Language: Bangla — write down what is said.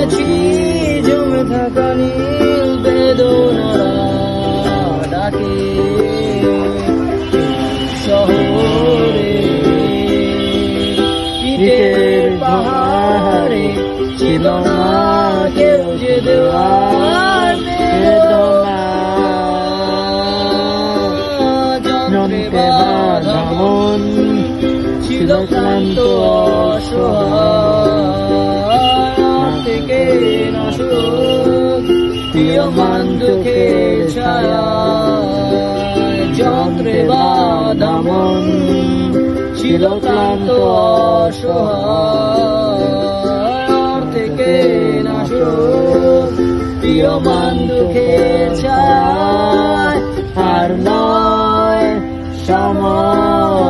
গেছি জমে থাকা নীল বেদনারা ডাকে শহরে ইটের পাহাড়ে ছিল না কেউ যে দেওয়ার যন্ত্রে বাঁধা মন ছিল ক্লান্ত অসহায় থেকে নাশক প্রিয়মান দুঃখের ছায়া যন্ত্রে বাঁধা মন ছিল ক্লান্ত অসহায় থেকে নাশক প্রিয়মান দুঃখের ছায়া আর নয় সময়।